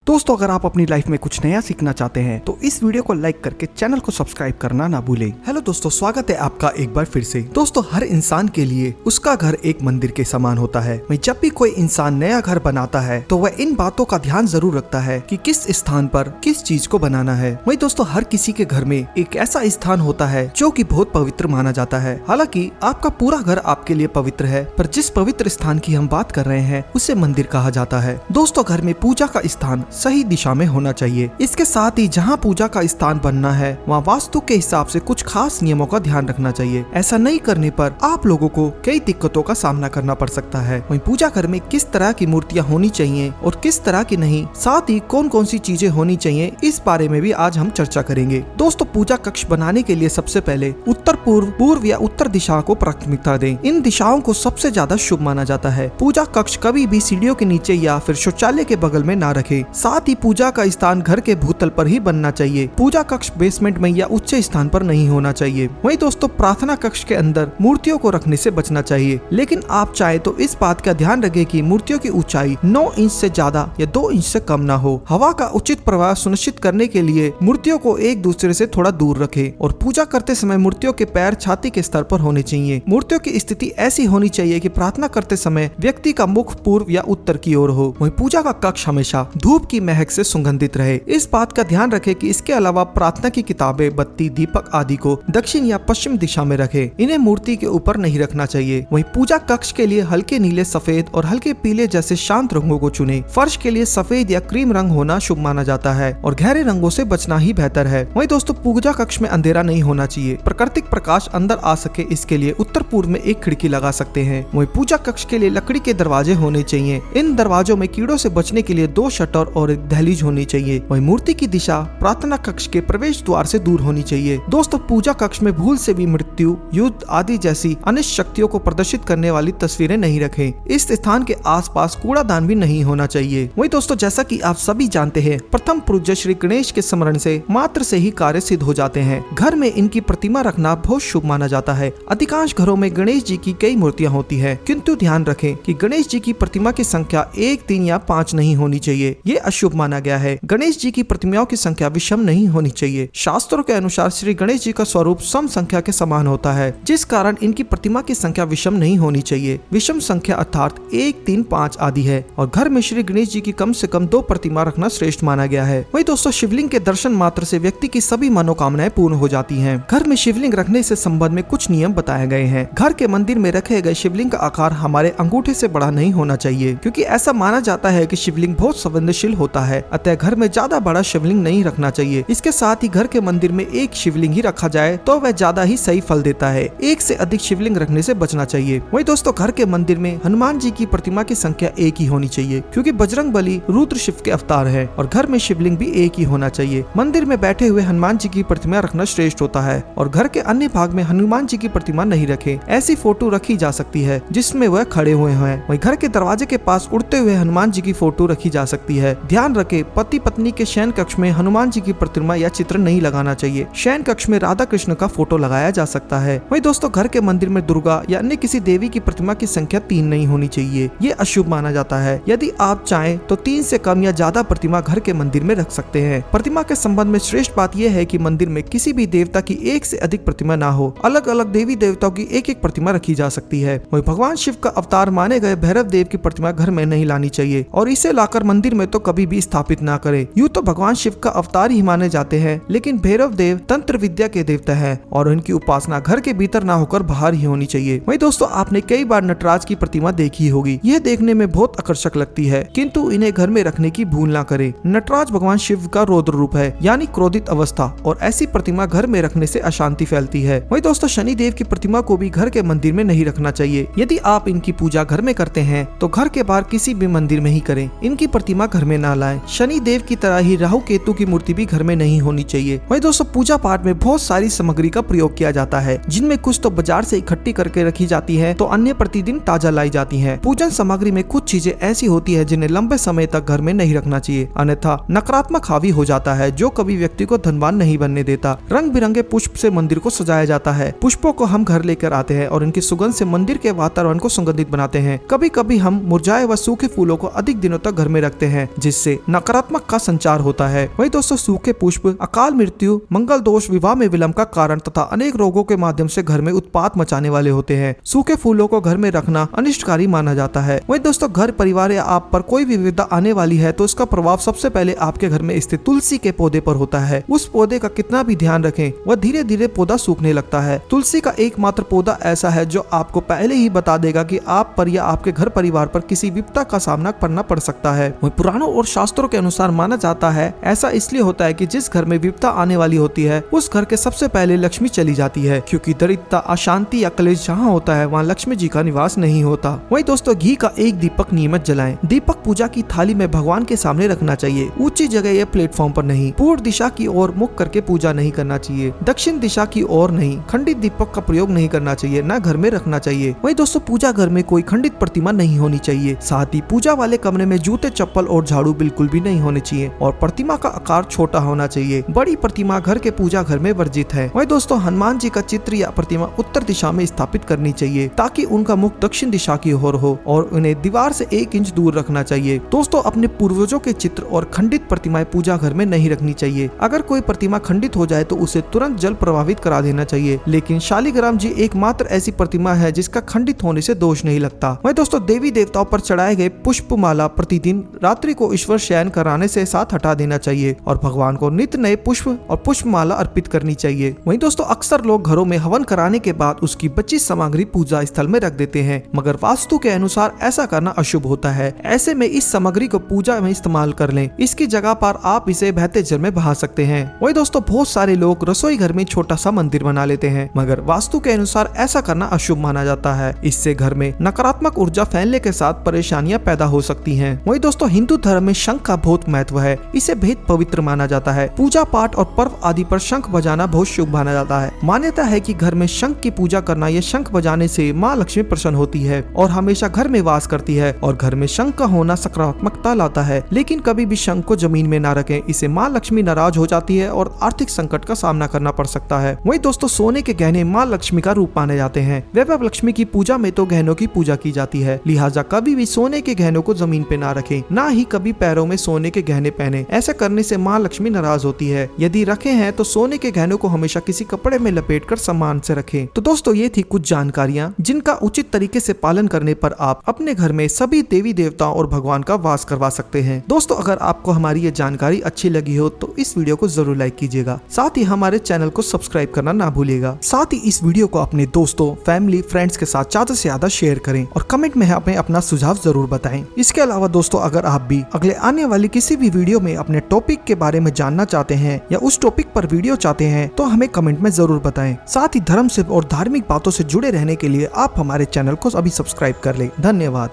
दोस्तों अगर आप अपनी लाइफ में कुछ नया सीखना चाहते हैं तो इस वीडियो को लाइक करके चैनल को सब्सक्राइब करना ना भूलें। हेलो दोस्तों, स्वागत है आपका एक बार फिर से। दोस्तों हर इंसान के लिए उसका घर एक मंदिर के समान होता है। जब भी कोई इंसान नया घर बनाता है तो वह इन बातों का ध्यान जरूर रखता है कि किस स्थान पर किस चीज को बनाना है। वही दोस्तों हर किसी के घर में एक ऐसा स्थान होता है जो कि बहुत पवित्र माना जाता है। हालांकि आपका पूरा घर आपके लिए पवित्र है, पर जिस पवित्र स्थान की हम बात कर रहे हैं उसे मंदिर कहा जाता है। दोस्तों घर में पूजा का स्थान सही दिशा में होना चाहिए। इसके साथ ही जहाँ पूजा का स्थान बनना है वहाँ वास्तु के हिसाब से कुछ खास नियमों का ध्यान रखना चाहिए। ऐसा नहीं करने पर आप लोगों को कई दिक्कतों का सामना करना पड़ सकता है। वहीं पूजा घर में किस तरह की मूर्तियाँ होनी चाहिए और किस तरह की नहीं, साथ ही कौन कौन सी चीजें होनी चाहिए, इस बारे में भी आज हम चर्चा करेंगे। दोस्तों पूजा कक्ष बनाने के लिए सबसे पहले उत्तर पूर्व, पूर्व या उत्तर दिशा को प्राथमिकता दें। इन दिशाओं को सबसे ज्यादा शुभ माना जाता है। पूजा कक्ष कभी भी सीढ़ियों के नीचे या फिर शौचालय के बगल में ना रखें। साथ ही पूजा का स्थान घर के भूतल पर ही बनना चाहिए। पूजा कक्ष बेसमेंट में या उच्च स्थान पर नहीं होना चाहिए। वहीं दोस्तों प्रार्थना कक्ष के अंदर मूर्तियों को रखने से बचना चाहिए, लेकिन आप चाहे तो इस बात का ध्यान रखें कि मूर्तियों की ऊंचाई 9 इंच से ज्यादा या 2 इंच से कम ना हो। हवा का उचित प्रवाह सुनिश्चित करने के लिए मूर्तियों को एक दूसरे से थोड़ा दूर रखें और पूजा करते समय मूर्तियों के पैर छाती के स्तर पर होने चाहिए। मूर्तियों की स्थिति ऐसी होनी चाहिए कि प्रार्थना करते समय व्यक्ति का मुख पूर्व या उत्तर की ओर हो। वहीं पूजा का कक्ष हमेशा धूप की महक से सुगंधित रहे। इस बात का ध्यान रखें कि इसके अलावा प्रार्थना की किताबें, बत्ती, दीपक आदि को दक्षिण या पश्चिम दिशा में रखें। इन्हें मूर्ति के ऊपर नहीं रखना चाहिए। वहीं पूजा कक्ष के लिए हल्के नीले, सफेद और हल्के पीले जैसे शांत रंगों को चुनें। फर्श के लिए सफेद या क्रीम रंग होना शुभ माना जाता है और गहरे रंगों से बचना ही बेहतर है। वहीं दोस्तों पूजा कक्ष में अंधेरा नहीं होना चाहिए। प्राकृतिक प्रकाश अंदर आ सके इसके लिए उत्तर पूर्व में एक खिड़की लगा सकते हैं। वहीं पूजा कक्ष के लिए लकड़ी के दरवाजे होने चाहिए। इन दरवाजों में कीड़ों से बचने के लिए 2 शटर और एक दहलीज होनी चाहिए। वहीं मूर्ति की दिशा प्रार्थना कक्ष के प्रवेश द्वार से दूर होनी चाहिए। दोस्तों पूजा कक्ष में भूल से भी मृत्यु, युद्ध आदि जैसी अनिष्ट शक्तियों को प्रदर्शित करने वाली तस्वीरें नहीं रखें। इस स्थान के आसपास कूड़ादान भी नहीं होना चाहिए। वहीं दोस्तों जैसा कि आप सभी जानते हैं, प्रथम पूज्य श्री गणेश के स्मरण से मात्र से ही कार्य सिद्ध हो जाते हैं। घर में इनकी प्रतिमा रखना बहुत शुभ माना जाता है। अधिकांश घरों में गणेश जी की कई मूर्तियाँ होती है, किंतु ध्यान रखें कि गणेश जी की प्रतिमा की संख्या 1, 3 या 5 नहीं होनी चाहिए। ये अशुभ माना गया है। गणेश जी की प्रतिमाओं की संख्या विषम नहीं होनी चाहिए। शास्त्रों के अनुसार श्री गणेश जी का स्वरूप सम संख्या के समान होता है, जिस कारण इनकी प्रतिमा की संख्या विषम नहीं होनी चाहिए। विषम संख्या अर्थात 1, 3, 5 आदि है और घर में श्री गणेश जी की कम से कम 2 प्रतिमा रखना श्रेष्ठ माना गया है। वही दोस्तों शिवलिंग के दर्शन मात्र से व्यक्ति की सभी मनोकामनाएं पूर्ण हो जाती हैं। घर में शिवलिंग रखने से संबंध में कुछ नियम बताए गए हैं। घर के मंदिर में रखे गए शिवलिंग का आकार हमारे अंगूठे से बड़ा नहीं होना चाहिए, क्योंकि ऐसा माना जाता है कि शिवलिंग बहुत संवेदनशील होता है। अतः घर में ज्यादा बड़ा शिवलिंग नहीं रखना चाहिए। इसके साथ ही घर के मंदिर में एक शिवलिंग ही रखा जाए तो वह ज्यादा ही सही फल देता है। एक से अधिक शिवलिंग रखने से बचना चाहिए। वही दोस्तों घर के मंदिर में हनुमान जी की प्रतिमा की संख्या 1 ही होनी चाहिए, क्योंकि बजरंग बली रुद्र शिव के अवतार है और घर में शिवलिंग भी 1 ही होना चाहिए। मंदिर में बैठे हुए हनुमान जी की प्रतिमा रखना श्रेष्ठ होता है और घर के अन्य भाग में हनुमान जी की प्रतिमा नहीं रखे। ऐसी फोटो रखी जा सकती है जिसमें वह खड़े हुए हैं। वही घर के दरवाजे के पास उड़ते हुए हनुमान जी की फोटो रखी जा सकती है। ध्यान रखें पति पत्नी के शयन कक्ष में हनुमान जी की प्रतिमा या चित्र नहीं लगाना चाहिए। शयन कक्ष में राधा कृष्ण का फोटो लगाया जा सकता है। वही दोस्तों घर के मंदिर में दुर्गा या अन्य किसी देवी की प्रतिमा की संख्या 3 नहीं होनी चाहिए। ये अशुभ माना जाता है। यदि आप चाहें तो 3 से कम या ज्यादा प्रतिमा घर के मंदिर में रख सकते हैं। प्रतिमा के संबंध में श्रेष्ठ बात यह है कि मंदिर में किसी भी देवता की 1 से अधिक प्रतिमा ना हो। अलग अलग देवी देवताओं की 1-1 प्रतिमा रखी जा सकती है। वही भगवान शिव का अवतार माने गए भैरव देव की प्रतिमा घर में नहीं लानी चाहिए और इसे लाकर मंदिर में तो कभी भी स्थापित ना करें। यूँ तो भगवान शिव का अवतार ही माने जाते हैं, लेकिन भैरव देव तंत्र विद्या के देवता है और उनकी उपासना घर के भीतर ना होकर बाहर ही होनी चाहिए। वही दोस्तों आपने कई बार नटराज की प्रतिमा देखी होगी। यह देखने में बहुत आकर्षक लगती है, किंतु इन्हें घर में रखने की भूल ना करें। नटराज भगवान शिव का रौद्र रूप है, यानी क्रोधित अवस्था, और ऐसी प्रतिमा घर में रखने से अशांति फैलती है। वही दोस्तों शनि देव की प्रतिमा को भी घर के मंदिर में नहीं रखना चाहिए। यदि आप इनकी पूजा घर में करते हैं तो घर के बाहर किसी भी मंदिर में ही करें। इनकी प्रतिमा घर में ना लाएं। शनि देव की तरह ही राहु केतु की मूर्ति भी घर में नहीं होनी चाहिए। वही दोस्तों पूजा पाठ में बहुत सारी सामग्री का प्रयोग किया जाता है, जिनमें कुछ तो बाजार से इकट्ठी करके रखी जाती है तो अन्य प्रतिदिन ताजा लाई जाती है। पूजन सामग्री में कुछ चीजें ऐसी होती है जिन्हें लंबे समय तक घर में नहीं रखना चाहिए, अन्यथा नकारात्मक हावी हो जाता है जो कभी व्यक्ति को धनवान नहीं बनने देता। रंग बिरंगे पुष्प से मंदिर को सजाया जाता है। पुष्पों को हम घर लेकर आते हैं और इनकी सुगंध से मंदिर के वातावरण को सुगंधित बनाते हैं। कभी कभी हम मुरझाए व सूखे फूलों को अधिक दिनों तक घर में रखते हैं, जिससे जिससे नकारात्मक का संचार होता है। वही दोस्तों सूखे पुष्प अकाल मृत्यु, मंगल दोष, विवाह में विलंब का कारण तथा अनेक रोगों के माध्यम से घर में उत्पात मचाने वाले होते हैं। सूखे फूलों को घर में रखना अनिष्टकारी माना जाता है। वही दोस्तों घर परिवार या आप पर कोई भी विपदा आने वाली है तो इसका प्रभाव सबसे पहले आपके घर में स्थित तुलसी के पौधे पर होता है। उस पौधे का कितना भी ध्यान रखें वह धीरे धीरे पौधा सूखने लगता है। तुलसी का एकमात्र पौधा ऐसा है जो आपको पहले ही बता देगा कि आप पर या आपके घर परिवार पर किसी विपदा का सामना करना पड़ सकता है। वह पुराणों और शास्त्रों के अनुसार माना जाता है ऐसा इसलिए होता है कि जिस घर में विपदा आने वाली होती है उस घर के सबसे पहले लक्ष्मी चली जाती है, क्योंकि दरिद्रता, अशांति या क्लेश जहाँ होता है वहाँ लक्ष्मी जी का निवास नहीं होता। वही दोस्तों घी का एक दीपक नियमित जलाएं। दीपक पूजा की थाली में भगवान के सामने रखना चाहिए, ऊंची जगह या प्लेटफॉर्म पर नहीं। पूर्व दिशा की ओर मुख करके पूजा नहीं करना चाहिए, दक्षिण दिशा की ओर नहीं। खंडित दीपक का प्रयोग नहीं करना चाहिए, न घर में रखना चाहिए। वही दोस्तों पूजा घर में कोई खंडित प्रतिमा नहीं होनी चाहिए। साथ ही पूजा वाले कमरे में जूते, चप्पल और झाड़ू बिल्कुल भी नहीं होने चाहिए और प्रतिमा का आकार छोटा होना चाहिए। बड़ी प्रतिमा घर के पूजा घर में वर्जित है। वही दोस्तों हनुमान जी का चित्र या प्रतिमा उत्तर दिशा में स्थापित करनी चाहिए ताकि उनका मुख दक्षिण दिशा की ओर हो और उन्हें दीवार से 1 इंच दूर रखना चाहिए। दोस्तों अपने पूर्वजों के चित्र और खंडित प्रतिमाएं पूजा घर में नहीं रखनी चाहिए। अगर कोई प्रतिमा खंडित हो जाए तो उसे तुरंत जल प्रभावित करा देना चाहिए। लेकिन शालिग्राम जी एकमात्र ऐसी प्रतिमा है जिसका खंडित होने से दोष नहीं लगता। वही दोस्तों देवी देवताओं पर चढ़ाए गए पुष्पमाला प्रतिदिन रात्रि को ईश्वर शयन कराने से साथ हटा देना चाहिए और भगवान को नित्य नए पुष्प और पुष्पमाला अर्पित करनी चाहिए। वहीं दोस्तों अक्सर लोग घरों में हवन कराने के बाद उसकी बची सामग्री पूजा स्थल में रख देते हैं, मगर वास्तु के अनुसार ऐसा करना अशुभ होता है। ऐसे में इस सामग्री को पूजा में इस्तेमाल कर लें। इसकी जगह पर आप इसे बहते जल में बहा सकते हैं। वही दोस्तों बहुत सारे लोग रसोई घर में छोटा सा मंदिर बना लेते हैं, मगर वास्तु के अनुसार ऐसा करना अशुभ माना जाता है। इससे घर में नकारात्मक ऊर्जा फैलने के साथ परेशानियां पैदा हो सकती हैं। वही दोस्तों हिंदू धर्म में शंख का बहुत महत्व है। इसे भेद पवित्र माना जाता है। पूजा पाठ और पर्व आदि पर शंख बजाना बहुत शुभ माना जाता है। मान्यता है कि घर में शंख की पूजा करना या शंख बजाने से माँ लक्ष्मी प्रसन्न होती है और हमेशा घर में वास करती है और घर में शंख का होना सकारात्मकता लाता है। लेकिन कभी भी शंख को जमीन में ना रखें, इसे माँ लक्ष्मी नाराज हो जाती है और आर्थिक संकट का सामना करना पड़ सकता है। वही दोस्तों सोने के गहने माँ लक्ष्मी का रूप माने जाते हैं। वैभव लक्ष्मी की पूजा में तो गहनों की पूजा की जाती है, लिहाजा कभी भी सोने के गहनों को जमीन पे ना रखें, ना ही कभी पैरों में सोने के गहने पहने। ऐसा करने से माँ लक्ष्मी नाराज होती है। यदि रखे हैं तो सोने के गहनों को हमेशा किसी कपड़े में लपेटकर सम्मान से रखें। तो दोस्तों ये थी कुछ जानकारियाँ जिनका उचित तरीके से पालन करने पर आप अपने घर में सभी देवी देवताओं और भगवान का वास करवा सकते हैं। दोस्तों अगर आपको हमारी ये जानकारी अच्छी लगी हो तो इस वीडियो को जरूर लाइक कीजिएगा, साथ ही हमारे चैनल को सब्सक्राइब करना ना भूलिएगा। साथ ही इस वीडियो को अपने दोस्तों, फैमिली, फ्रेंड्स के साथ ज्यादा से ज्यादा शेयर करें और कमेंट में हमें अपना सुझाव जरूर बताएं। इसके अलावा दोस्तों अगर आप भी अगले आने वाली किसी भी वीडियो में अपने टॉपिक के बारे में जानना चाहते हैं या उस टॉपिक पर वीडियो चाहते हैं तो हमें कमेंट में जरूर बताएं। साथ ही धर्म से और धार्मिक बातों से जुड़े रहने के लिए आप हमारे चैनल को अभी सब्सक्राइब कर लें। धन्यवाद।